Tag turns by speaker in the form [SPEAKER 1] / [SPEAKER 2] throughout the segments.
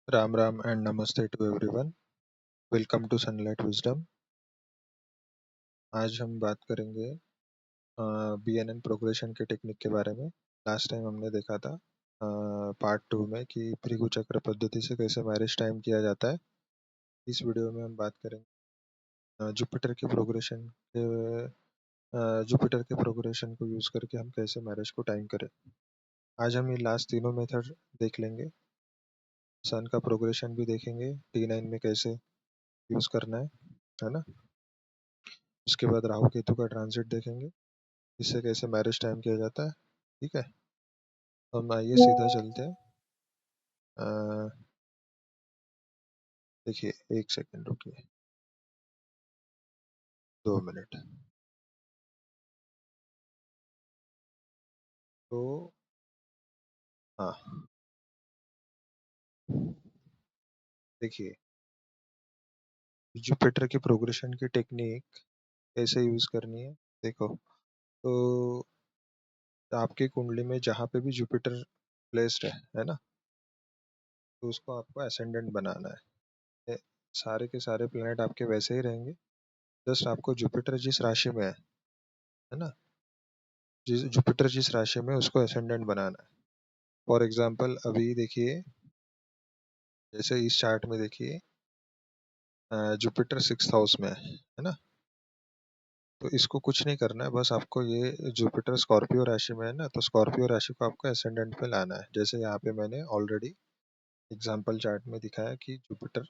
[SPEAKER 1] Ram Ram and namaste to everyone. Welcome to Sunlight Wisdom. आज हम बात करेंगे बीएनएन प्रोग्रेशन के टेक्निक के बारे में। लास्ट टाइम हमने देखा था पार्ट टू में कि भृगु चक्र पद्धति से कैसे मैरिज टाइम किया जाता है। इस वीडियो में हम बात करेंगे जुपिटर के प्रोग्रेशन को यूज़ करके हम कैसे मैरिज को टाइम करें। आज हम ये लास्ट तीनों मेथड देख लेंगे। सन का प्रोग्रेशन भी देखेंगे, T9 में कैसे यूज़ करना है ना। उसके बाद राहु केतु का ट्रांजिट देखेंगे, इससे कैसे मैरिज टाइम किया जाता है। ठीक है, हम आइए सीधा चलते हैं। देखिए, एक सेकंड रुकिए, 2 मिनट। तो हाँ, देखिए, जुपिटर की प्रोग्रेशन की टेक्निक कैसे यूज करनी है। देखो, तो आपकी कुंडली में जहाँ पे भी जुपिटर प्लेस्ड है ना, तो उसको आपको असेंडेंट बनाना है। सारे के सारे प्लैनेट आपके वैसे ही रहेंगे, जस्ट आपको जुपिटर जिस राशि में है ना, जिस जुपिटर जिस राशि में उसको असेंडेंट बनाना है। फॉर एग्जाम्पल अभी देखिए, जैसे इस चार्ट में देखिए, जुपिटर 6th हाउस में है ना। तो इसको कुछ नहीं करना है, बस आपको ये जुपिटर स्कॉर्पियो राशि में है ना, तो स्कॉर्पियो राशि को आपको एसेंडेंट पे लाना है। जैसे यहाँ पे मैंने ऑलरेडी एग्जाम्पल चार्ट में दिखाया कि जुपिटर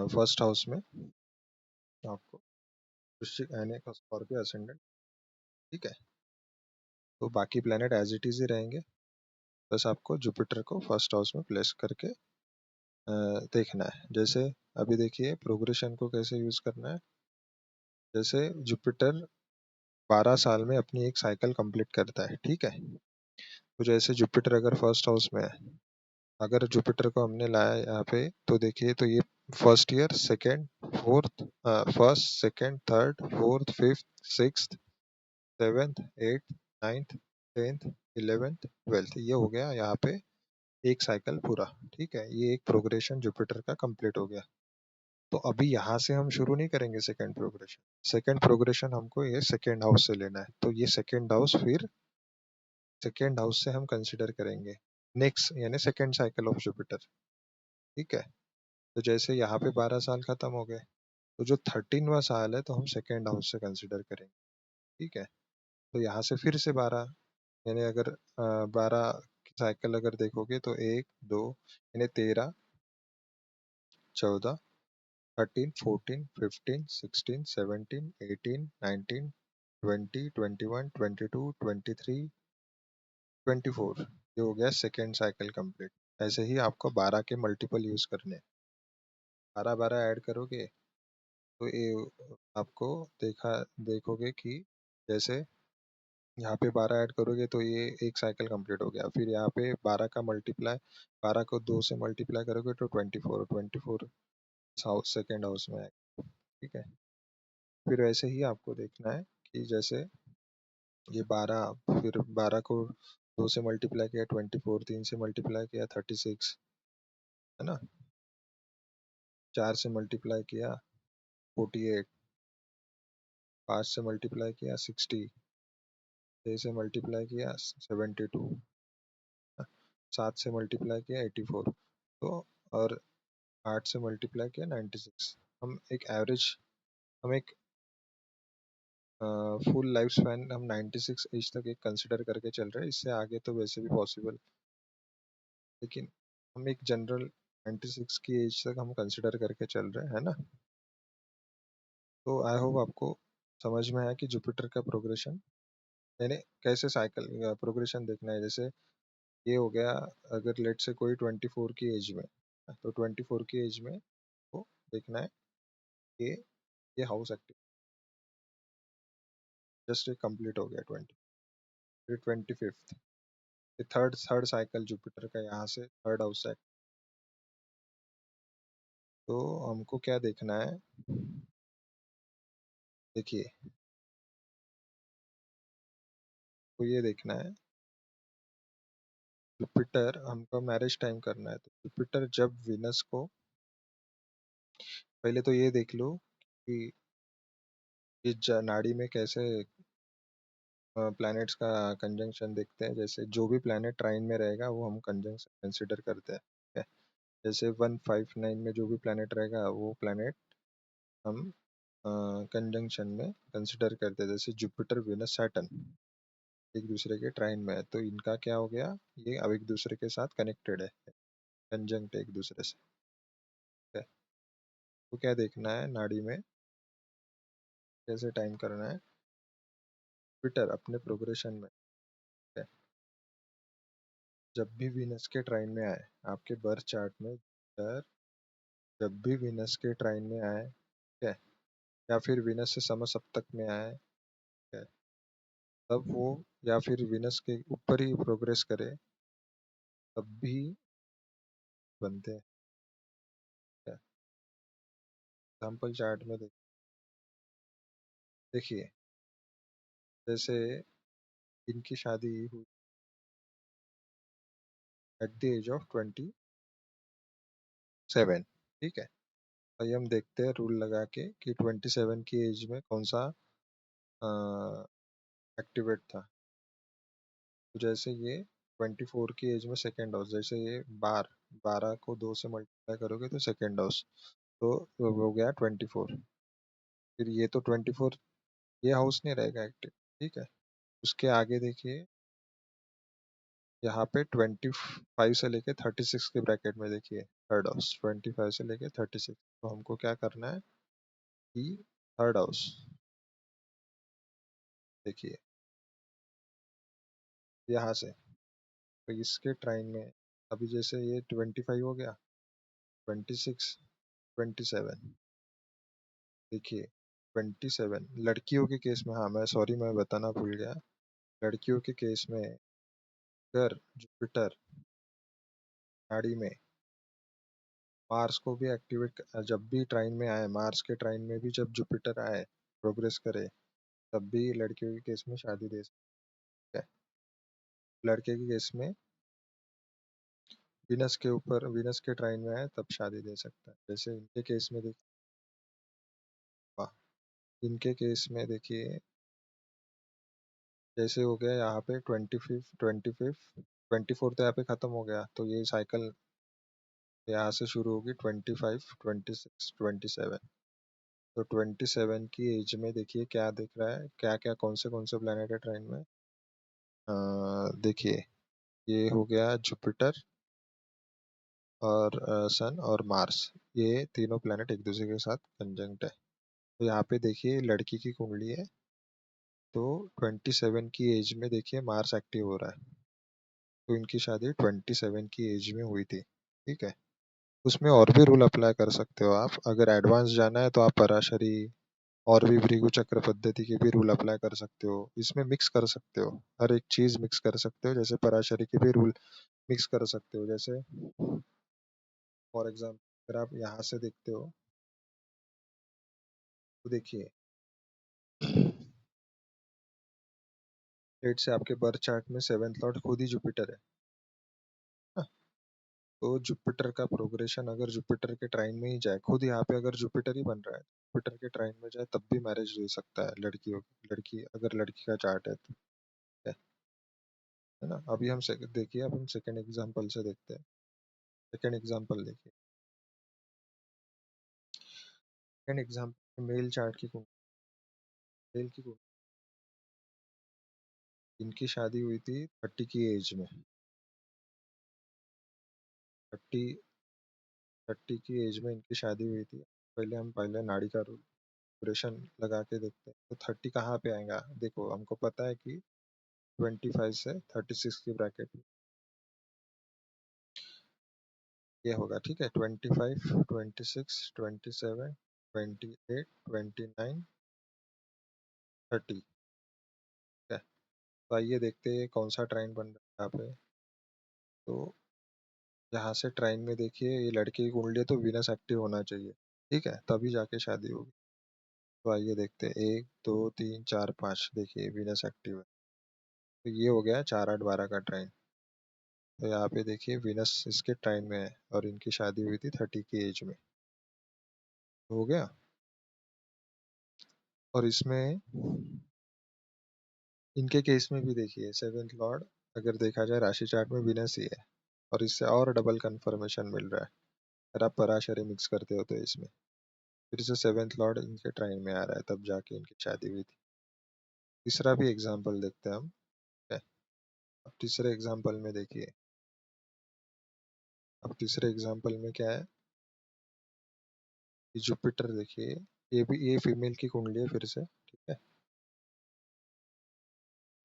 [SPEAKER 1] 1st हाउस में आपको वृश्चिक यानी का स्कॉर्पियो एसेंडेंट। ठीक है, तो बाकी प्लेनेट एज इट इज ही रहेंगे, बस आपको जुपिटर को 1st हाउस में प्लेस करके देखना है। जैसे अभी देखिए प्रोग्रेशन को कैसे यूज करना है। जैसे जुपिटर 12 साल में अपनी एक साइकिल कंप्लीट करता है। ठीक है, तो जैसे जुपिटर अगर 1st हाउस में है, अगर जुपिटर को हमने लाया यहाँ पे, तो देखिए, तो ये first year, second, fourth, first, second, third, fourth, fifth, sixth, seventh, eighth, ninth, 10th, 11th, 12th, ये हो गया यहाँ पे एक साइकिल पूरा। ठीक है, ये एक प्रोग्रेशन जुपिटर का कंप्लीट हो गया। तो अभी यहाँ से हम शुरू नहीं करेंगे सेकेंड प्रोग्रेशन। सेकेंड प्रोग्रेशन हमको ये सेकेंड हाउस से लेना है, तो ये सेकेंड हाउस, फिर सेकेंड हाउस से हम कंसिडर करेंगे नेक्स्ट यानी सेकेंड साइकिल ऑफ जुपिटर। ठीक है, तो जैसे यहाँ पे 12 साल खत्म हो गए, तो जो 13वां साल है तो हम सेकेंड हाउस से कंसिडर करेंगे। ठीक है, तो यहाँ से फिर से 12, यानी अगर 12 की साइकिल अगर देखोगे तो 1 2, यानी 13, 14, 13, 14, 15, 16, 17, 18, 19, 20, 21, 22, 23, 24, ये हो गया सेकेंड साइकिल कंप्लीट। ऐसे ही आपको 12 के मल्टीपल यूज करने, 12 12 ऐड करोगे तो ये आपको देखोगे कि जैसे यहाँ पे 12 ऐड करोगे तो ये एक साइकिल कंप्लीट हो गया। फिर यहाँ पे 12 का मल्टीप्लाई, 12 को 2 से मल्टीप्लाई करोगे तो 24, 24 हाउस सेकेंड हाउस में आएगा। ठीक है, फिर वैसे ही आपको देखना है कि जैसे ये 12, फिर 12 को 2 से मल्टीप्लाई किया 24, 3 से मल्टीप्लाई किया 36, है ना, 4 से मल्टीप्लाई किया 48, 5 से मल्टीप्लाई किया 60, 6 से मल्टीप्लाई किया 72, 7 से मल्टीप्लाई किया 84, तो और 8 से मल्टीप्लाई किया 96। हम एक एवरेज, हम एक फुल लाइफ स्पैन हम 96 एज तक एक कंसिडर करके चल रहे हैं। इससे आगे तो वैसे भी पॉसिबल, लेकिन हम एक जनरल 96 की एज तक हम कंसिडर करके चल रहे हैं, है ना। तो आई होप आपको समझ में आया कि जुपिटर का प्रोग्रेशन यानी कैसे साइकिल प्रोग्रेशन देखना है। जैसे ये हो गया, अगर लेट से कोई 24 की एज में, तो 24 की एज में को देखना है कि ये हाउस एक्टिव जस्ट एक कंप्लीट हो गया 20, फिर 25th, ये थर्ड थर्ड साइकिल जुपिटर का यहाँ से थर्ड हाउस से। तो हमको क्या देखना है, देखिए, तो ये देखना है जुपिटर हमको मैरिज टाइम करना है, तो जुपिटर जब विनस को, पहले तो ये देख लो कि इस नाड़ी में कैसे प्लैनेट्स का कंजंक्शन देखते हैं। जैसे जो भी प्लैनेट ट्राइन में रहेगा वो हम कंजंक्शन कंसिडर करते हैं, ठीक है। जैसे 159 में जो भी प्लैनेट रहेगा वो प्लैनेट हम कंजंक्शन में कंसिडर करते हैं। जैसे जुपिटर विनस सैटर्न एक दूसरे के ट्राइन में है, तो इनका क्या हो गया, ये अब एक दूसरे के साथ कनेक्टेड है, कंजंक्ट है एक दूसरे से, ठीक है। तो क्या देखना है नाड़ी में, कैसे टाइम करना है जुपिटर अपने प्रोग्रेशन में, ठीक है। जब भी वीनस के ट्राइन में आए आपके बर्थ चार्ट में, जुपिटर जब भी वीनस के ट्राइन में आए, ठीक है, या फिर वीनस से समसप्तक में आए, ठीक है, तब वो, या फिर वीनस के ऊपर ही प्रोग्रेस करे, तब भी बनते हैं, ठीक है। एग्जाम्पल चार्ट में देखिए, जैसे इनकी शादी हुई एट द एज ऑफ 27, ठीक है। तो हम देखते हैं रूल लगा के कि 27 की एज में कौन सा एक्टिवेट था। तो जैसे ये 24 की एज में सेकेंड हाउस, जैसे ये 12 को 2 से मल्टीप्लाई करोगे तो सेकेंड हाउस, तो हो गया 24। फिर ये तो 24, ये हाउस नहीं रहेगा एक्टिव, ठीक है। उसके आगे देखिए, यहाँ पे 25 से लेके 36 के ब्रैकेट में देखिए, थर्ड हाउस 25 से लेके 36, तो हमको क्या करना है कि थर्ड हाउस देखिए यहाँ से, तो इसके ट्राइन में अभी जैसे ये 25 हो गया, 26, 27, देखिए 27 लड़कियों के केस में, हाँ मैं सॉरी मैं बताना भूल गया, लड़कियों के केस में अगर जुपिटर नाड़ी में मार्स को भी एक्टिवेट, जब भी ट्राइन में आए, मार्स के ट्राइन में भी जब जुपिटर आए प्रोग्रेस करे, तब भी लड़कियों के केस में शादी दे सकते हैं। लड़के के केस में विनस के ऊपर, विनस के ट्राइन में आए तब शादी दे सकता है। जैसे इनके केस में देखिए, इनके केस में देखिए जैसे हो गया यहाँ पे 24 तो यहाँ पे खत्म हो गया, तो ये साइकिल यहाँ से शुरू होगी 25, 26, 27। तो 27 की एज में देखिए क्या दिख रहा है, क्या क्या कौन से प्लेनेट है ट्राइन में। देखिए ये हो गया जुपिटर और सन और मार्स, ये तीनों प्लेनेट एक दूसरे के साथ कंजंक्ट है। तो यहाँ पे देखिए लड़की की कुंडली है, तो 27 की एज में देखिए मार्स एक्टिव हो रहा है, तो इनकी शादी 27 की एज में हुई थी, ठीक है। उसमें और भी रूल अप्लाई कर सकते हो आप, अगर एडवांस जाना है तो आप पराशरी और भी भृगु चक्र पद्धति के भी रूल अप्लाई कर सकते हो। इसमें मिक्स कर सकते हो, हर एक चीज मिक्स कर सकते हो, जैसे पराशरी के भी रूल मिक्स कर सकते हो। जैसे फॉर एग्जाम्पल अगर आप यहाँ से देखते हो तो देखिए एट से आपके बर्थ चार्ट में सेवेंथ लॉर्ड खुद ही जुपिटर है ना? तो जुपिटर का प्रोग्रेशन अगर जुपिटर के ट्राइन में ही जाए, खुद यहाँ पे अगर जुपिटर ही बन रहा है, जुपिटर के ट्राइन में जाए तब भी मैरिज दे सकता है लड़कियों, लड़की अगर लड़की का चार्ट है तो, है ना। अभी हम देखिए, अब हम सेकंड एग्जांपल से देखते हैं। सेकंड एग्जांपल देखिए, सेकंड एग्जांपल मेल चार्ट की कुंडली, मेल की कुंडली, इनकी शादी हुई थी 30 की एज में, 30, 30 की एज में इनकी शादी हुई थी। पहले नाड़ी का रूलेशन लगा के देखते हैं, तो 30 कहाँ पे आएगा, देखो हमको पता है कि 25 से 36 की ब्रैकेट में ये होगा, ठीक है। 25, 26, 27, 28, 29, 30, ठीक है। तो आइए देखते हैं कौन सा ट्राइन बन रहा है यहाँ पे। तो यहाँ से ट्राइन में देखिए ये लड़के की कुंडली है, तो वीनस एक्टिव होना चाहिए, ठीक है, तभी जाके शादी होगी। तो आइए देखते हैं, 1, 2, 3, 4, 5, देखिए वीनस एक्टिव है, तो ये हो गया 4, 8, 12 का ट्राइन। तो यहाँ पे देखिए विनस इसके टाइम में है और इनकी शादी हुई थी 30 की एज में। हो गया। और इसमें इनके केस में भी देखिए सेवेंथ लॉर्ड अगर देखा जाए राशि चार्ट में विनस ही है, और इससे और डबल कंफर्मेशन मिल रहा है। अगर आप पराशरी मिक्स करते हो तो इसमें फिर से सेवेंथ लॉर्ड इनके ट्राइन में आ रहा है, तब जाके इनकी शादी हुई थी। तीसरा भी एग्जाम्पल देखते हैं हम। ठीक है? अब तीसरे एग्जाम्पल में देखिए, अब तीसरे एग्जाम्पल में क्या है कि जुपिटर देखिए, ये भी ये फीमेल की कुंडली है फिर से। ठीक है,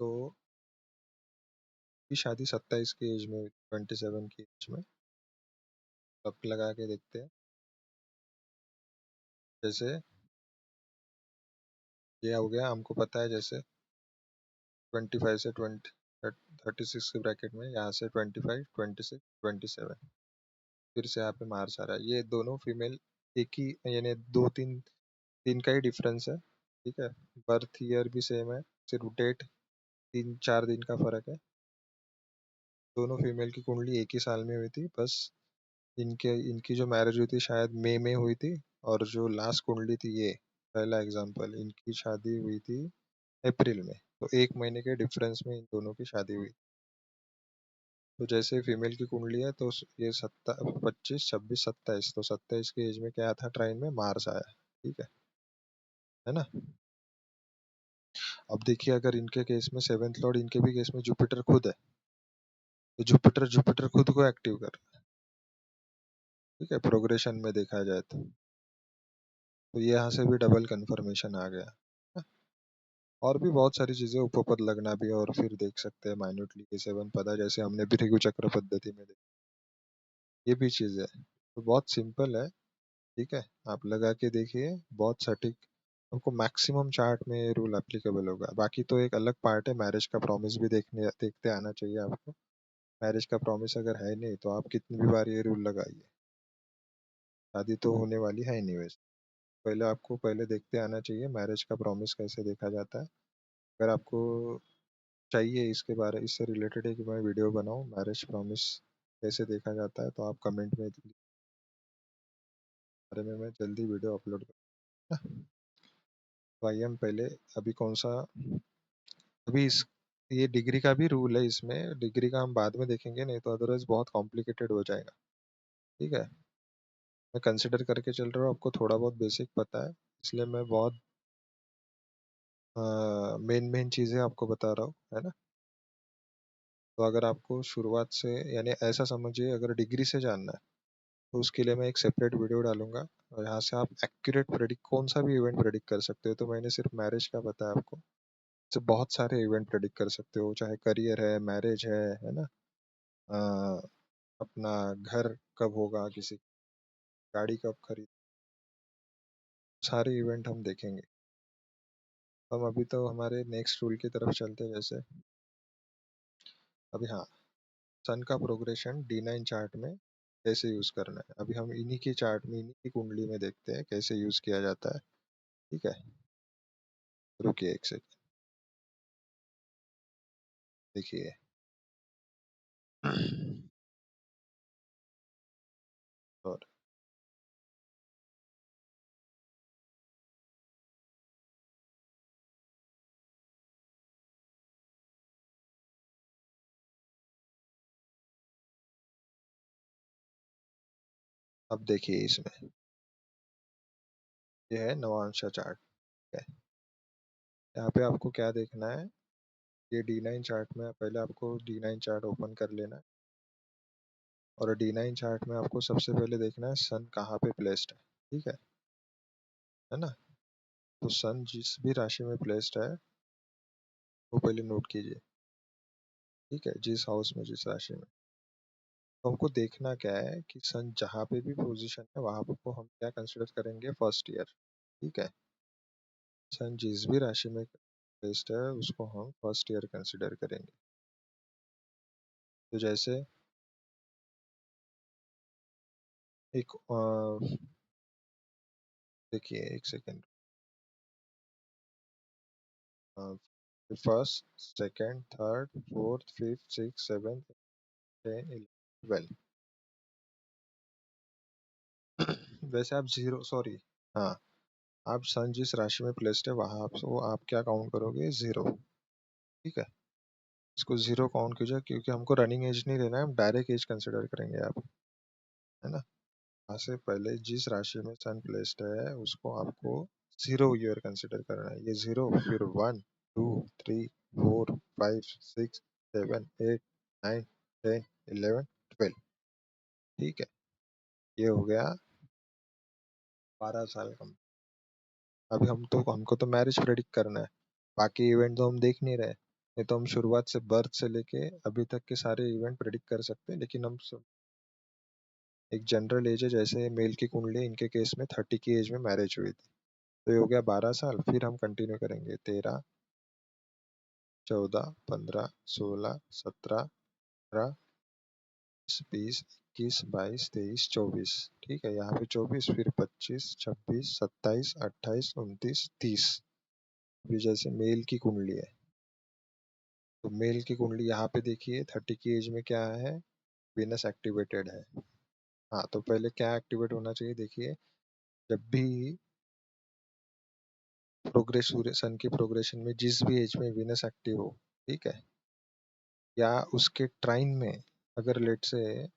[SPEAKER 1] तो की शादी 27 की एज में हुई, 27 की एज में। अब लगा के देखते हैं। जैसे ये हो गया, हमको पता है जैसे 25 से 20 36 के ब्रैकेट में, यहाँ से 25 26 27, फिर से यहाँ पे मार्स आ रहा है। ये दोनों फीमेल एक ही, यानी दो तीन दिन का ही डिफरेंस है। ठीक है, बर्थ ईयर भी सेम है, सिर्फ डेट 3 4 दिन का फर्क है। दोनों फीमेल की कुंडली एक ही साल में हुई थी, बस इनके इनकी जो मैरिज हुई थी शायद मई में हुई थी, और जो लास्ट कुंडली थी ये पहला एग्जाम्पल, इनकी शादी हुई थी अप्रैल में। तो 1 महीने के डिफरेंस में इन दोनों की शादी हुई। तो जैसे फीमेल की कुंडली है तो ये 25 26 27, तो 27 की एज में क्या था ट्राइन में मार्स आया। ठीक है ना। अब देखिए अगर इनके केस में सेवेंथ लॉर्ड, इनके भी केस में जुपिटर खुद है, तो जुपिटर जुपिटर खुद को एक्टिव कर रहा है। ठीक है, प्रोग्रेशन में देखा जाए तो ये यहाँ से भी डबल कंफर्मेशन आ गया। और भी बहुत सारी चीजें, उपपद लगना भी, और फिर देख सकते हैं माइन्यूटली के सेवन पदा, जैसे हमने भृगु चक्र पद्धति में देखा। ये भी चीज है, तो बहुत सिंपल है। ठीक है, आप लगा के देखिए, बहुत सटीक। आपको मैक्सिमम चार्ट में ये रूल एप्लीकेबल होगा। बाकी तो एक अलग पार्ट है, मैरिज का प्रॉमिस भी देखते आना चाहिए आपको। मैरिज का प्रॉमिस अगर है नहीं तो आप कितनी भी बार ये रूल लगाइए, शादी तो होने वाली है ही नहीं वैसे। पहले आपको पहले देखते आना चाहिए मैरिज का प्रॉमिस कैसे देखा जाता है। अगर आपको चाहिए इसके बारे, इससे रिलेटेड है कि मैं वीडियो बनाऊं मैरिज प्रॉमिस कैसे देखा जाता है, तो आप कमेंट में बारे में मैं जल्दी वीडियो अपलोड करूँगा। तो आइए हम पहले, अभी कौन सा, अभी इस ये डिग्री का भी रूल है, इसमें डिग्री का हम बाद में देखेंगे, नहीं तो अदरवाइज बहुत कॉम्प्लिकेटेड हो जाएगा। ठीक है, मैं कंसिडर करके चल रहा हूँ, आपको थोड़ा बहुत बेसिक पता है, इसलिए मैं बहुत मेन मेन चीज़ें आपको बता रहा हूँ, है ना। तो अगर आपको शुरुआत से, यानी ऐसा समझिए अगर डिग्री से जानना है तो उसके लिए मैं एक सेपरेट वीडियो डालूंगा, और यहाँ से आप एक्यूरेट प्रेडिक्ट कौन सा भी इवेंट प्रेडिक्ट कर सकते हो। तो मैंने सिर्फ मैरिज का बताया आपको, तो बहुत सारे इवेंट प्रेडिक्ट कर सकते हो, चाहे करियर है, मैरिज है ना, अ, अपना घर कब होगा, किसी गाड़ी कब खरीद, सारे इवेंट हम देखेंगे। हम अभी तो हमारे नेक्स्ट रूल की तरफ चलते हैं। जैसे अभी हाँ, सन का प्रोग्रेशन D9 चार्ट में कैसे यूज करना है, अभी हम इन्हीं की चार्ट में, इन्हीं की कुंडली में देखते हैं कैसे यूज किया जाता है। ठीक है, रुकिए एक सेकंड, देखिए। और अब देखिए इसमें, ये है नवांशा चार्ट। है, यहाँ पे आपको क्या देखना है, ये D9 चार्ट में पहले आपको D9 चार्ट ओपन कर लेना है, और D9 चार्ट में आपको सबसे पहले देखना है सन कहाँ पे प्लेस्ड है। ठीक है ना। तो सन जिस भी राशि में प्लेस्ड है वो पहले नोट कीजिए। ठीक है, जिस हाउस में, जिस राशि में। तो हमको देखना क्या है कि सन जहाँ पे भी पोजीशन है वहां को हम क्या कंसिडर करेंगे, फर्स्ट ईयर। ठीक है, सन जिस भी राशि में प्लेस्ड है उसको हम फर्स्ट ईयर कंसिडर करेंगे। तो जैसे एक देखिए एक second, first second third fourth fifth six seventh, 10 11 12। वैसे आप जीरो, सॉरी, हाँ, आप सन जिस राशि में प्लेस्ड है वहां आप क्या काउंट करोगे? जीरो। ठीक है, इसको जीरो काउंट कीजिए, क्योंकि हमको रनिंग एज नहीं लेना है, हम डायरेक्ट एज कंसिडर करेंगे आप, है ना। यहाँ से पहले जिस राशि में सन प्लेस्ड है उसको आपको जीरो ईयर कंसिडर करना है। ये जीरो, फिर 1 2 3 4 5 6 7 8 9 10 11 12। ठीक है, ये हो गया 12 साल का। अभी हमको तो मैरिज प्रेडिक्ट करना है, बाकी इवेंट तो हम देख नहीं रहे। नहीं तो हम शुरुआत से, बर्थ से लेके अभी तक के सारे इवेंट प्रेडिक्ट कर सकते हैं, लेकिन हम सब एक जनरल एज है, जैसे मेल की कुंडली, इनके केस में 30 की एज में मैरिज हुई थी, तो ये हो गया 12 साल। फिर हम कंटिन्यू करेंगे 13 14 15 16 17 18 20 21 22 23 24। ठीक है, यहाँ पे 24, फिर 25 26 27 28 29 30। अभी जैसे मेल की कुंडली है, तो मेल की कुंडली यहाँ पे देखिए 30 की एज में क्या है? वीनस एक्टिवेटेड है। हाँ, तो पहले क्या एक्टिवेट होना चाहिए? देखिए, जब भी प्रोग्रेस, सूर्य सन की प्रोग्रेशन में जिस भी एज में वीनस एक्टिव हो, ठीक है, या उसके ट्राइन में, अगर लेट से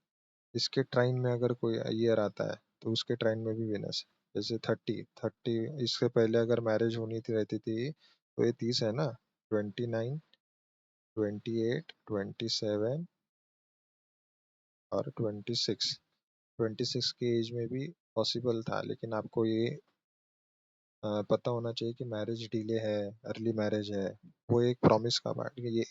[SPEAKER 1] इसके ट्राइन में अगर कोई ईयर आता है, तो उसके ट्राइन में भी वीनस है। जैसे 30 इससे पहले अगर मैरिज होनी थी रहती थी, तो ये 30 है ना, 29 28 27 और 26 के एज में भी पॉसिबल था, लेकिन आपको ये पता होना चाहिए कि मैरिज डिले है, अर्ली मैरिज है। वो एक प्रॉमिस का पार्ट, ये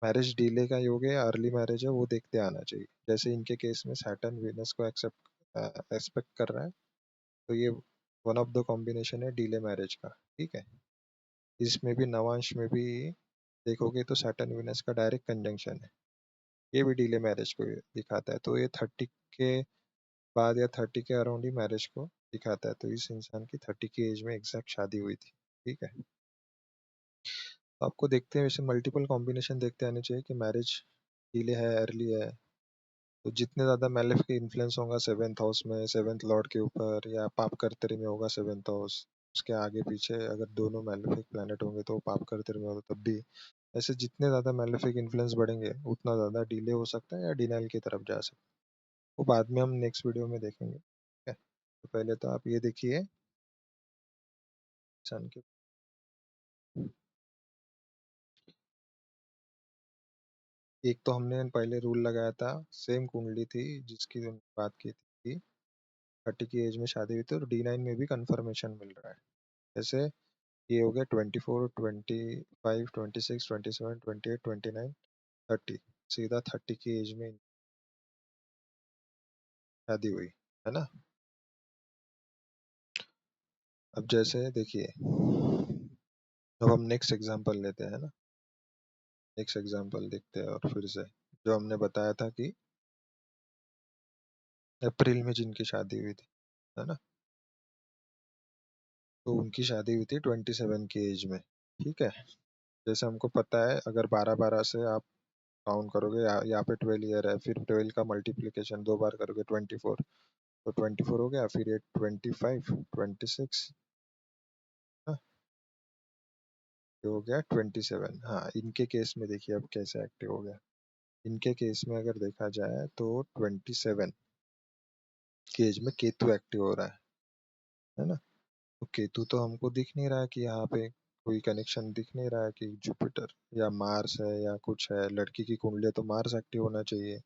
[SPEAKER 1] मैरिज डिले का योग है या अर्ली मैरिज है, वो देखते आना चाहिए। जैसे इनके केस में सैटर्न वीनस को एक्सपेक्ट कर रहा है, तो ये वन ऑफ द कॉम्बिनेशन है डिले मैरिज का। ठीक है, इसमें भी नवांश में भी देखोगे तो सैटर्न वीनस का डायरेक्ट कंजंक्शन है, ये भी डिले मैरिज को दिखाता है। तो ये 30 के बाद या 30 के अराउंड ही मैरिज को दिखाता है। तो इस इंसान की 30 की एज में एग्जैक्ट शादी हुई थी। ठीक है, तो आपको देखते हैं वैसे मल्टीपल कॉम्बिनेशन देखते आने चाहिए कि मैरिज डिले है, अर्ली है। तो जितने ज़्यादा मैलेफिक इन्फ्लुएंस होगा सेवेंथ हाउस में, सेवेंथ लॉर्ड के ऊपर, या पाप कर्तरी में होगा सेवेंथ हाउस, उसके आगे पीछे अगर दोनों मैलेफिक प्लैनेट होंगे तो पाप कर्तरी में होगा तब भी। ऐसे जितने ज़्यादा मैलेफिक इन्फ्लुएंस बढ़ेंगे उतना ज़्यादा डिले हो सकता है या डिनाइल की तरफ जा सकता है। वो बाद में हम नेक्स्ट वीडियो में देखेंगे। ठीक है, तो पहले तो आप ये देखिए सन के, एक तो हमने पहले रूल लगाया था, सेम कुंडली थी जिसकी हमने बात की थी, 30 की एज में शादी हुई थी, और D9 में भी कंफर्मेशन मिल रहा है। जैसे ये हो गया 24 25 26 27 28 29 30, सीधा 30 की एज में शादी हुई, है ना। अब जैसे देखिए, अब हम नेक्स्ट एग्जांपल लेते हैं ना, नेक्स्ट एग्जांपल देखते हैं, और फिर से जो हमने बताया था कि अप्रैल में जिनकी शादी हुई थी, है ना, तो उनकी शादी हुई थी 27 की एज में। ठीक है, जैसे हमको पता है अगर 12 12 से आप काउंट करोगे, यहाँ पे 12 ईयर है, फिर 12 का मल्टीप्लीकेशन 2 बार करोगे 24, तो 24 हो गया, फिर ये 25 26, हाँ, ये हो गया 27। हाँ, इनके केस में देखिए अब कैसे एक्टिव हो गया। इनके केस में अगर देखा जाए तो 27 की एज में केतु एक्टिव हो रहा है ना। तो केतु तो हमको दिख नहीं रहा है कि यहाँ पे कोई कनेक्शन दिख नहीं रहा है कि जुपिटर या मार्स है या कुछ है। लड़की की कुंडली है तो मार्स एक्टिव होना चाहिए,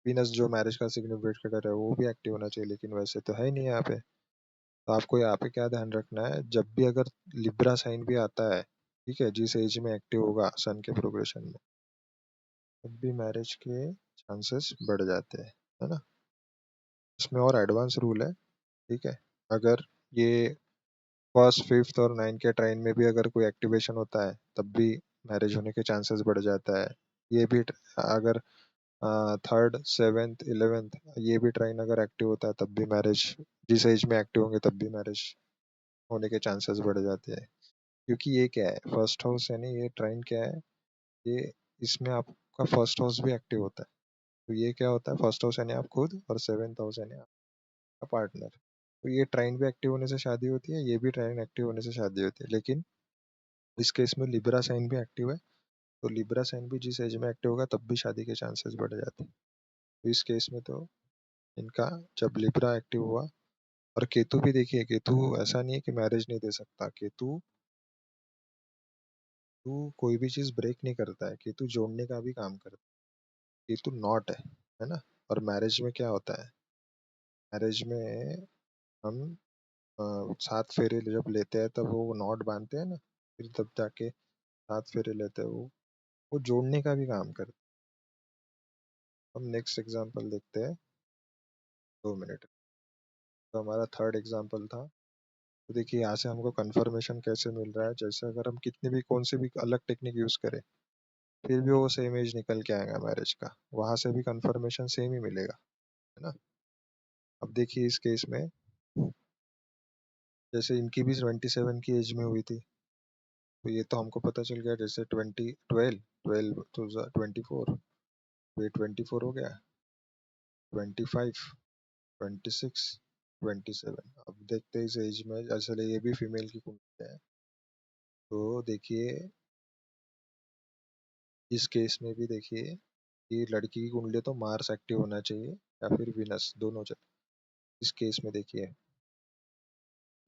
[SPEAKER 1] वीनस जो मैरिज का सिग्निफिकेटर है वो भी एक्टिव होना चाहिए, लेकिन वैसे तो है ही नहीं यहाँ पे। तो आपको यहाँ पे क्या ध्यान रखना है, जब भी अगर लिब्रा साइन भी आता है, ठीक है, जिस एज में एक्टिव होगा सन के प्रोग्रेशन में, तब भी मैरिज के चांसेस बढ़ जाते हैं, है ना। इसमें और एडवांस रूल है। ठीक है, अगर ये फर्स्ट फिफ्थ और नाइन के ट्राइन में भी अगर कोई एक्टिवेशन होता है तब भी मैरिज होने के चांसेस बढ़ जाता है। ये भी अगर थर्ड सेवेंथ इलेवेंथ ये भी ट्राइन अगर एक्टिव होता है तब भी मैरिज, जिस एज में एक्टिव होंगे तब भी मैरिज होने के चांसेस बढ़ जाते हैं। क्योंकि ये क्या है, फर्स्ट हाउस, यानी ये ट्राइन क्या है, ये इसमें आपका फर्स्ट हाउस भी एक्टिव होता है। तो ये क्या होता है, फर्स्ट हाउस यानी आप खुद और सेवेंथ हाउस यानी आपका पार्टनर। तो ये ट्राइन भी एक्टिव होने से शादी होती है, ये भी ट्राइन एक्टिव होने से शादी होती है, लेकिन इस केस में लिब्रा साइन भी एक्टिव है। तो लिब्रा साइन भी जिस एज में एक्टिव होगा तब भी शादी के चांसेस बढ़ जाते हैं। तो इस केस में तो इनका जब लिब्रा एक्टिव हुआ, और केतु भी देखिए, केतु ऐसा नहीं है कि मैरिज नहीं दे सकता, केतु तू कोई भी चीज ब्रेक नहीं करता है, केतु जोड़ने का भी काम करता है, केतु नॉट है ना। और मैरिज में क्या होता है, मैरिज में हम 7 फेरे जब लेते हैं तब वो नॉट बांधते हैं ना, फिर तब जाके 7 फेरे लेते हैं वो जोड़ने का भी काम करते हैं। हम नेक्स्ट एग्जांपल देखते हैं, 2 मिनट। तो हमारा थर्ड एग्जांपल था। तो देखिए यहाँ से हमको कंफर्मेशन कैसे मिल रहा है, जैसे अगर हम कितने भी कौन से भी अलग टेक्निक यूज करें फिर भी वो सेम एज निकल के आएगा मैरिज का, वहां से भी कंफर्मेशन सेम ही मिलेगा, है ना। अब देखिए इस केस में, जैसे इनकी भी 27 की एज में हुई थी, तो ये तो हमको पता चल गया, जैसे 24, ये 24 हो गया, 25, 26, 27। अब देखते हैं इस एज में, असल ये भी फीमेल की कुंडली है। तो देखिए इस केस में भी देखिए कि लड़की की कुंडली तो मार्स एक्टिव होना चाहिए या फिर विनस, दोनों चाहिए। इस केस में देखिए,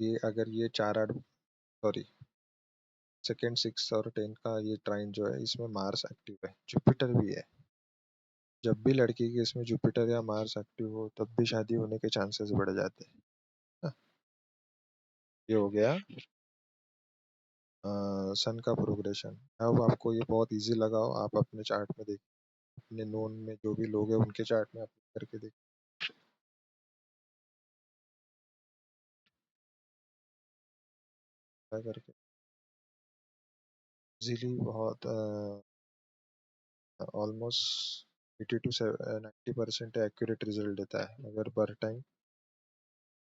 [SPEAKER 1] ये अगर ये 4 8, सॉरी, सेकेंड 6 और 10 का ये ट्राइन जो है, इसमें मार्स एक्टिव है, जुपिटर भी है। जब भी लड़की के इसमें जुपिटर या मार्स एक्टिव हो तब भी शादी होने के चांसेस बढ़ जाते हैं ना। ये हो गया सन का प्रोग्रेशन। अब आपको ये बहुत इजी लगा हो, आप अपने चार्ट में देख, अपने नोन में जो भी लोग हैं उनके चार्ट में अप्लाई करके देख, करके इजीली बहुत ऑलमोस्ट 80 to 90% एक्यूरेट रिजल्ट देता है, अगर पर टाइम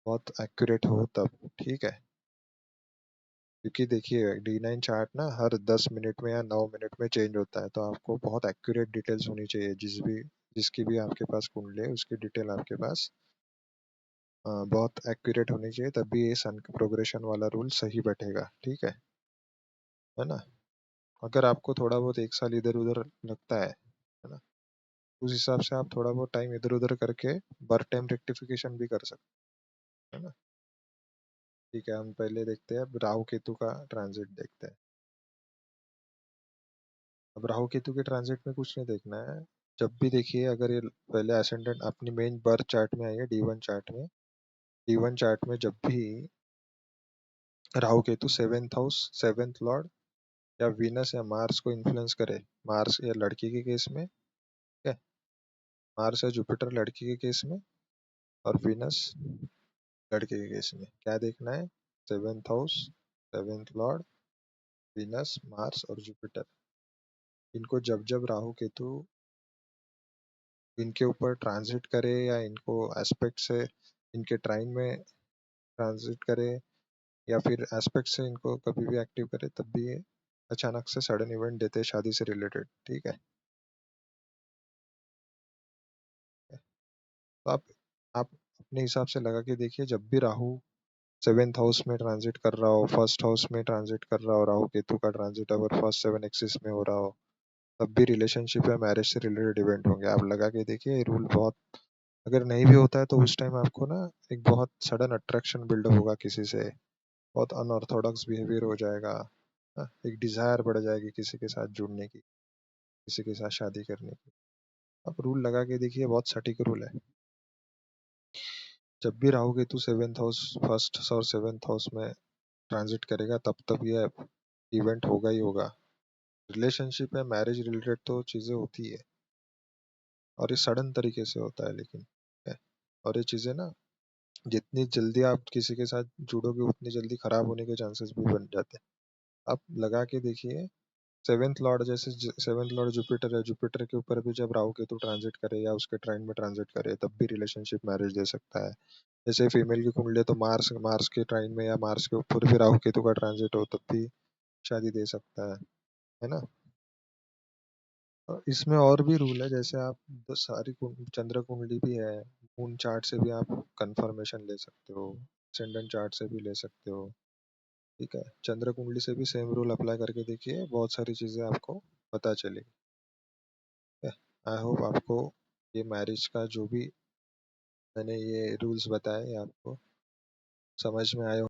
[SPEAKER 1] बहुत एक्यूरेट हो तब, ठीक है। क्योंकि देखिए D9 चार्ट ना हर 10 मिनट में या 9 मिनट में चेंज होता है, तो आपको बहुत एक्यूरेट डिटेल्स होनी चाहिए, जिसकी भी आपके पास कुंडली है उसकी डिटेल आपके पास बहुत एक्यूरेट होनी चाहिए, तभी ये सन प्रोग्रेशन वाला रूल सही बैठेगा, ठीक है ना। अगर आपको थोड़ा बहुत एक साल इधर उधर लगता है ना, उस हिसाब से आप थोड़ा बहुत टाइम इधर उधर करके बर्थ टाइम रेक्टिफिकेशन भी कर सकते हैं ना। ठीक है, हम पहले देखते हैं, अब राहु केतु का ट्रांजिट देखते हैं। अब राहु केतु के ट्रांजिट में कुछ नहीं देखना है। जब भी देखिए, अगर ये पहले असेंडेंट अपनी मेन बर्थ चार्ट में आइए, D1 चार्ट में, D1 चार्ट में जब भी Rahu Ketu seventh house, seventh Lord या वीनस या मार्स को इन्फ्लुएंस करे, मार्स या लड़की के केस में, ठीक है, मार्स या जुपिटर लड़की के केस में और वीनस लड़के के केस में, क्या देखना है, seventh house, seventh Lord, Venus, Mars और जुपिटर, इनको जब जब राहु केतु इनके ऊपर ट्रांजिट करे या इनको एस्पेक्ट से इनके ट्राइन में ट्रांजिट करे, या फिर एस्पेक्ट से इनको कभी भी एक्टिव करे, तब भी ये अचानक से सडन इवेंट देते हैं शादी से रिलेटेड, ठीक है। तो आप अपने हिसाब से लगा के देखिए, जब भी राहु सेवेंथ हाउस में ट्रांजिट कर रहा हो, फर्स्ट हाउस में ट्रांजिट कर रहा हो, राहु केतु का ट्रांजिट अगर फर्स्ट 7 एक्सिस में हो रहा हो, तब भी रिलेशनशिप या मैरिज से रिलेटेड इवेंट होंगे। आप लगा के देखिए, ये रूल बहुत, अगर नहीं भी होता है तो उस टाइम आपको ना एक बहुत सडन अट्रैक्शन बिल्डअप होगा किसी से, बहुत अनऑर्थोडॉक्स बिहेवियर हो जाएगा, एक डिजायर बढ़ जाएगी किसी के साथ जुड़ने की, किसी के साथ शादी करने की। आप रूल लगा के देखिए, बहुत सटीक रूल है। जब भी Rahu Ketu seventh house, first और सेवेंथ हाउस में ट्रांजिट करेगा तब तब ये इवेंट होगा ही होगा। रिलेशनशिप या मैरिज रिलेटेड तो चीजें होती है, और ये सडन तरीके से होता है, लेकिन है। और ये चीजें ना, जितनी जल्दी आप किसी के साथ जुड़ोगे उतनी जल्दी खराब होने के चांसेस भी बन जाते हैं। आप लगा के देखिए, सेवेंथ लॉर्ड, जैसे सेवेंथ लॉर्ड जुपिटर है, जुपिटर के ऊपर भी जब राहु केतु ट्रांजिट करे या उसके ट्राइन में ट्रांजिट करे तब भी रिलेशनशिप मैरिज दे सकता है। जैसे फीमेल की कुंडली तो मार्स मार्स के ट्राइन में या मार्स के ऊपर भी राहु केतु का ट्रांजिट हो तब भी शादी दे सकता है ना। इसमें और भी रूल है, जैसे आप चंद्र कुंडली भी है, मून चार्ट से भी आप कंफर्मेशन ले सकते हो, असेंडेंट चार्ट से भी ले सकते हो। ठीक है, चंद्र कुंडली से भी सेम रूल अप्लाई करके देखिए, बहुत सारी चीजें आपको पता चलेगी। आई होप आपको ये मैरिज का जो भी मैंने ये रूल्स बताए आपको समझ में आए हो।